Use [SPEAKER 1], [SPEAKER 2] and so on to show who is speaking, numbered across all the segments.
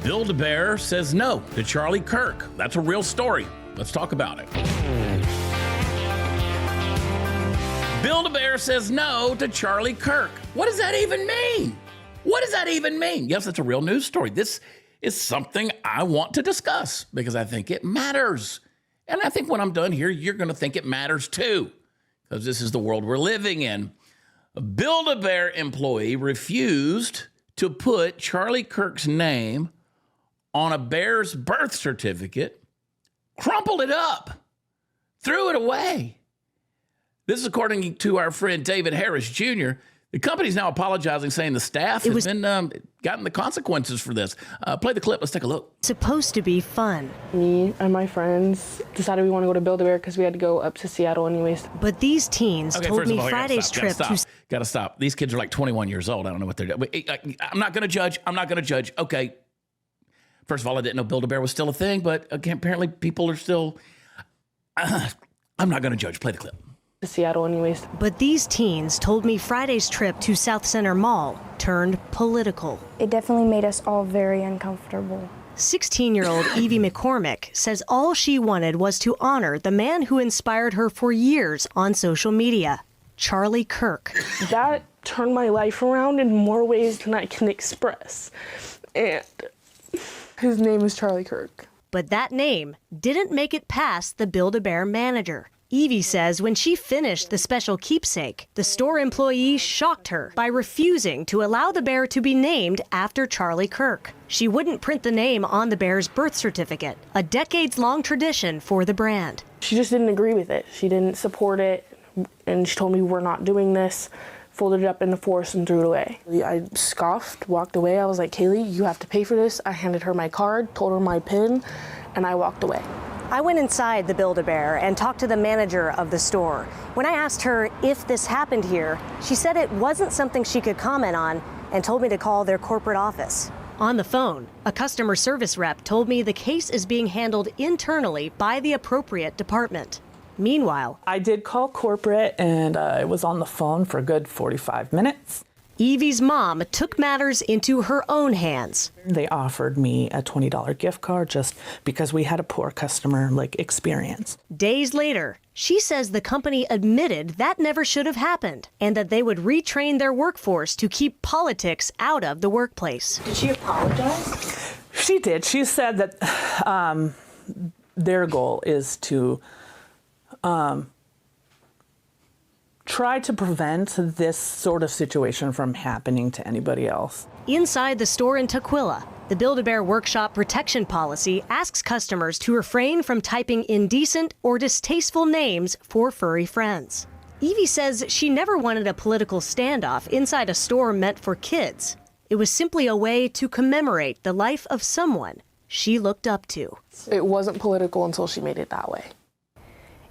[SPEAKER 1] Build-A-Bear says no to Charlie Kirk. That's a real story. Let's talk about it. Build-A-Bear says no to Charlie Kirk. What does that even mean? What does that even mean? Yes, it's a real news story. This is something I want to discuss because I think it matters. And I think when I'm done here, you're going to think it matters too, because this is the world we're living in. A Build-A-Bear employee refused to put Charlie Kirk's name on a bear's birth certificate, crumpled it up, threw it away. This is according to our friend David Harris Jr. The company's now apologizing, saying the staff has been gotten the consequences for this. Play the clip. Let's take a look.
[SPEAKER 2] Supposed to be fun.
[SPEAKER 3] Me and my friends decided we want to go to Build-A-Bear because we had to go up to Seattle anyways.
[SPEAKER 2] But these teens told me Friday's trip to...
[SPEAKER 1] Gotta stop. These kids are like 21 years old. I don't know what they're doing. I'm not going to judge. I'm not going to judge. Okay. First of all, I didn't know Build-A-Bear was still a thing, but apparently people are still... I'm not going to judge. Play the clip.
[SPEAKER 3] To Seattle anyways.
[SPEAKER 2] But these teens told me Friday's trip to South Center Mall turned political.
[SPEAKER 4] It definitely made us all very uncomfortable.
[SPEAKER 2] 16-year-old Evie McCormick says all she wanted was to honor the man who inspired her for years on social media, Charlie Kirk.
[SPEAKER 3] That turned my life around in more ways than I can express. And his name is Charlie Kirk.
[SPEAKER 2] But that name didn't make it past the Build-A-Bear manager. Evie says when she finished the special keepsake, the store employee shocked her by refusing to allow the bear to be named after Charlie Kirk. She wouldn't print the name on the bear's birth certificate, a decades-long tradition for the brand.
[SPEAKER 3] She just didn't agree with it. She didn't support it, and she told me we're not doing this, folded it up in the force and threw it away. I scoffed, walked away. I was like, Kaylee, you have to pay for this. I handed her my card, told her my PIN, and I walked away.
[SPEAKER 2] I went inside the Build-A-Bear and talked to the manager of the store. When I asked her if this happened here, she said it wasn't something she could comment on and told me to call their corporate office. On the phone, a customer service rep told me the case is being handled internally by the appropriate department. Meanwhile,
[SPEAKER 5] I did call corporate and I was on the phone for a good 45 minutes.
[SPEAKER 2] Evie's mom took matters into her own hands.
[SPEAKER 5] They offered me a $20 gift card just because we had a poor customer experience.
[SPEAKER 2] Days later, she says the company admitted that never should have happened and that they would retrain their workforce to keep politics out of the workplace.
[SPEAKER 3] Did she apologize?
[SPEAKER 5] She did. She said that their goal is to try to prevent this sort of situation from happening to anybody else.
[SPEAKER 2] Inside the store in Tukwila, the Build-A-Bear Workshop protection policy asks customers to refrain from typing indecent or distasteful names for furry friends. Evie says she never wanted a political standoff inside a store meant for kids. It was simply a way to commemorate the life of someone she looked up to.
[SPEAKER 3] It wasn't political until she made it that way.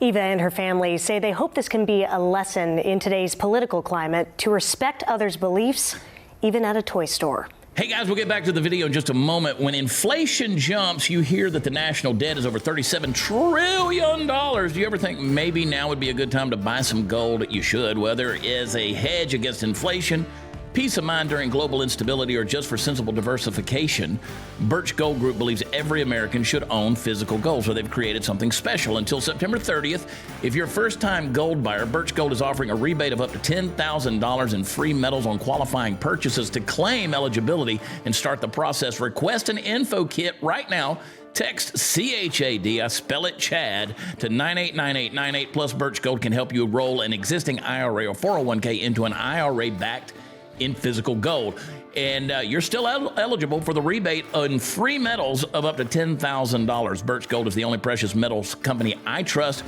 [SPEAKER 2] Eva and her family say they hope this can be a lesson in today's political climate to respect others' beliefs, even at a toy store.
[SPEAKER 1] Hey guys, we'll get back to the video in just a moment. When inflation jumps, you hear that the national debt is over $37 trillion. Do you ever think maybe now would be a good time to buy some gold? You should, whether it is a hedge against inflation, peace of mind during global instability, or just for sensible diversification. Birch Gold Group believes every American should own physical gold, so they've created something special. Until September 30th, if you're a first-time gold buyer, Birch Gold is offering a rebate of up to $10,000 in free metals on qualifying purchases. To claim eligibility and start the process, request an info kit right now. Text CHAD, I spell it Chad, to 989898. Plus, Birch Gold can help you roll an existing IRA or 401k into an IRA backed in physical gold. And you're still eligible for the rebate on free metals of up to $10,000. Birch Gold is the only precious metals company I trust,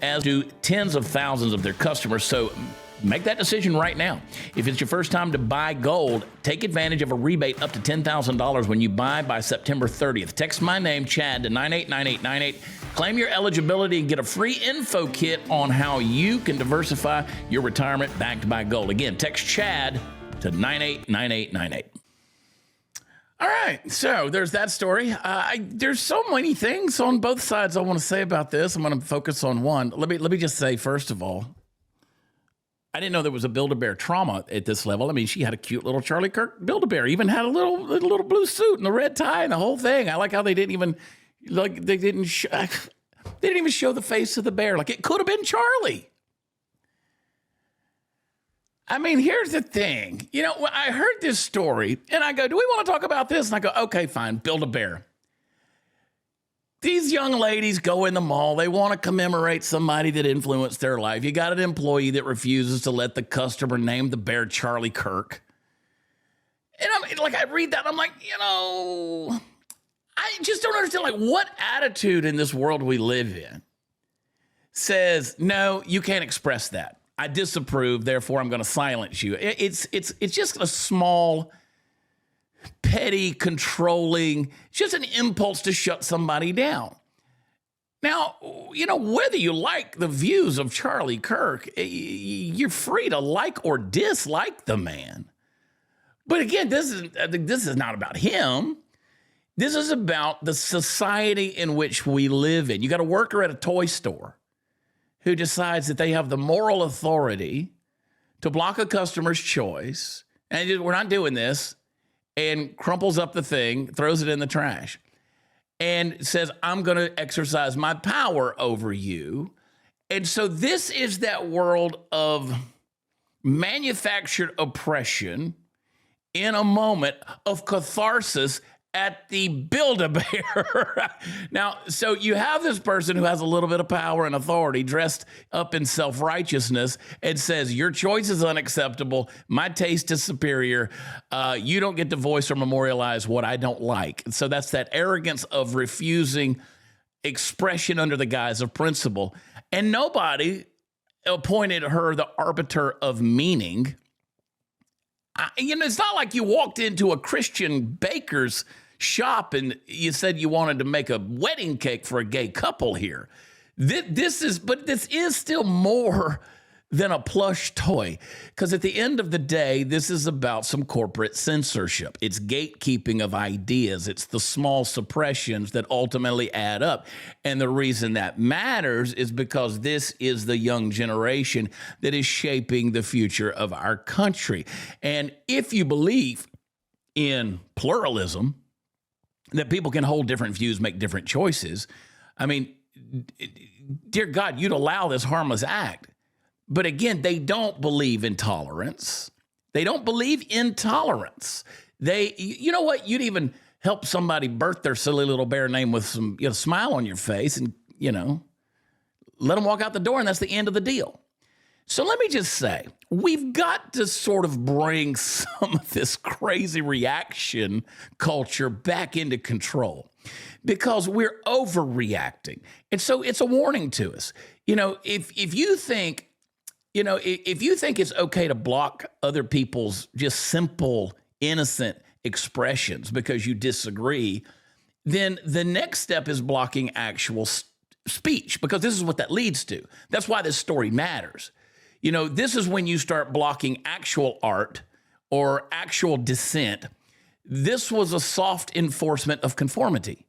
[SPEAKER 1] as do tens of thousands of their customers. So make that decision right now. If it's your first time to buy gold, take advantage of a rebate up to $10,000 when you buy by September 30th. Text my name, Chad, to 989898. Claim your eligibility and get a free info kit on how you can diversify your retirement backed by gold. Again, text Chad to 989898. All right, so there's that story. There's so many things on both sides I want to say about this. I'm going to focus on one. Let me just say, first of all, I didn't know there was a Build-A-Bear trauma at this level. I mean, she had a cute little Charlie Kirk Build-A-Bear, even had a little blue suit and the red tie and the whole thing. I like how they didn't even, they didn't even show the face of the bear. Like, it could have been Charlie. I mean, here's the thing. You know, I heard this story, and I go, do we want to talk about this? And I go, okay, fine, Build-A-Bear. These young ladies go in the mall. They want to commemorate somebody that influenced their life. You got an employee that refuses to let the customer name the bear Charlie Kirk. And I read that, I'm like, I just don't understand, what attitude in this world we live in says, no, you can't express that. I disapprove, therefore I'm going to silence you. It's just a small, petty, controlling, it's just an impulse to shut somebody down. Now, whether you like the views of Charlie Kirk, you're free to like or dislike the man. But again, this is not about him. This is about the society in which we live in. You got a worker at a toy store who decides that they have the moral authority to block a customer's choice, and we're not doing this, and crumples up the thing, throws it in the trash, and says, I'm going to exercise my power over you. And so this is that world of manufactured oppression in a moment of catharsis at the Build-A-Bear. Now, so you have this person who has a little bit of power and authority dressed up in self-righteousness and says, your choice is unacceptable. My taste is superior. You don't get to voice or memorialize what I don't like. So that's that arrogance of refusing expression under the guise of principle. And nobody appointed her the arbiter of meaning. It's not like you walked into a Christian baker's shop and you said you wanted to make a wedding cake for a gay couple here. This is still more than a plush toy, because at the end of the day, this is about some corporate censorship. It's gatekeeping of ideas. It's the small suppressions that ultimately add up. And the reason that matters is because this is the young generation that is shaping the future of our country. And if you believe in pluralism, that people can hold different views, make different choices, I mean, dear God, you'd allow this harmless act. But again, they don't believe in tolerance. They don't believe in tolerance. You know what? You'd even help somebody birth their silly little bear name with some smile on your face and, let them walk out the door, and that's the end of the deal. So let me just say, we've got to sort of bring some of this crazy reaction culture back into control, because we're overreacting. And so it's a warning to us. If you think it's okay to block other people's just simple, innocent expressions because you disagree, then the next step is blocking actual speech, because this is what that leads to. That's why this story matters. This is when you start blocking actual art or actual dissent. This was a soft enforcement of conformity.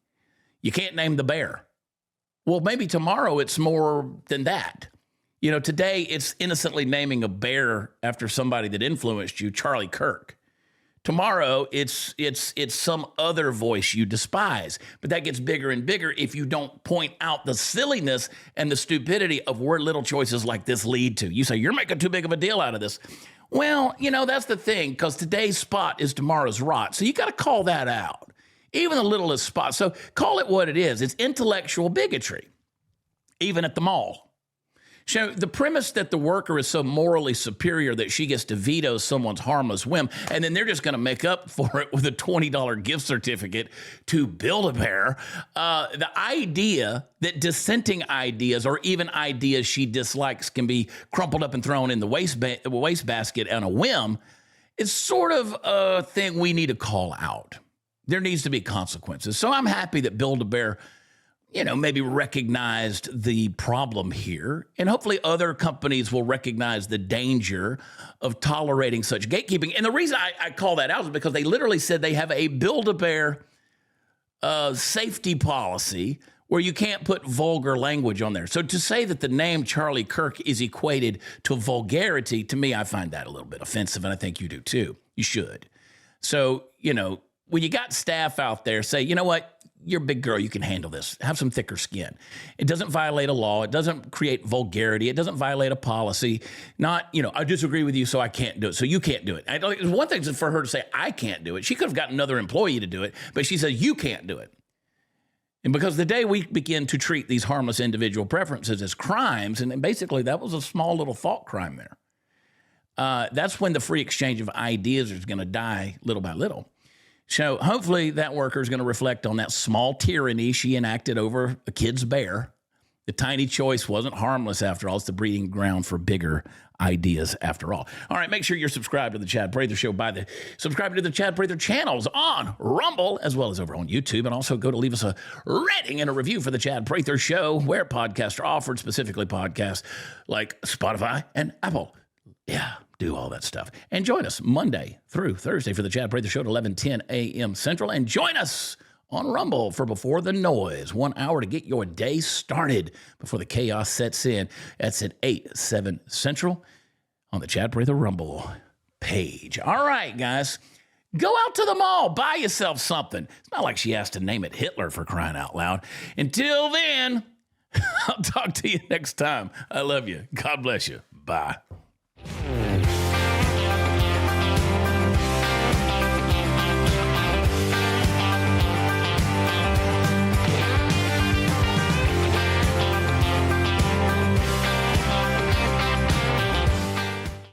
[SPEAKER 1] You can't name the bear. Well, maybe tomorrow it's more than that. Today it's innocently naming a bear after somebody that influenced you, Charlie Kirk. Tomorrow it's some other voice you despise. But that gets bigger and bigger if you don't point out the silliness and the stupidity of where little choices like this lead to. You say, you're making too big of a deal out of this. Well, that's the thing, because today's spot is tomorrow's rot. So you got to call that out, even the littlest spot. So call it what it is. It's intellectual bigotry, even at the mall. So the premise that the worker is so morally superior that she gets to veto someone's harmless whim, and then they're just going to make up for it with a $20 gift certificate to Build-A-Bear. The idea that dissenting ideas or even ideas she dislikes can be crumpled up and thrown in the wastebasket on a whim is sort of a thing we need to call out. There needs to be consequences. So I'm happy that Build-A-Bear maybe recognized the problem here, and hopefully other companies will recognize the danger of tolerating such gatekeeping. And the reason I call that out is because they literally said they have a Build-A-Bear safety policy where you can't put vulgar language on there. So to say that the name Charlie Kirk is equated to vulgarity, to me, I find that a little bit offensive, and I think you do too. You should. So, when you got staff out there, say, you know what? You're a big girl. You can handle this. Have some thicker skin. It doesn't violate a law. It doesn't create vulgarity. It doesn't violate a policy. Not, I disagree with you, so I can't do it. So you can't do it. It's one thing for her to say, I can't do it. She could have gotten another employee to do it, but she says, you can't do it. And because the day we begin to treat these harmless individual preferences as crimes, and basically that was a small little thought crime there, that's when the free exchange of ideas is going to die little by little. So hopefully that worker is going to reflect on that small tyranny she enacted over a kid's bear. The tiny choice wasn't harmless after all. It's the breeding ground for bigger ideas after all. All right, make sure you're subscribed to the Chad Prather Show by subscribing to the Chad Prather channels on Rumble, as well as over on YouTube. And also go to leave us a rating and a review for the Chad Prather Show, where podcasts are offered, specifically podcasts like Spotify and Apple. Yeah, do all that stuff. And join us Monday through Thursday for the Chad Prather Show at 11:10 a.m. Central. And join us on Rumble for Before the Noise, 1 hour to get your day started before the chaos sets in. That's at 8/7 Central on the Chad Prather Rumble page. All right, guys, go out to the mall, buy yourself something. It's not like she has to name it Hitler, for crying out loud. Until then, I'll talk to you next time. I love you. God bless you. Bye.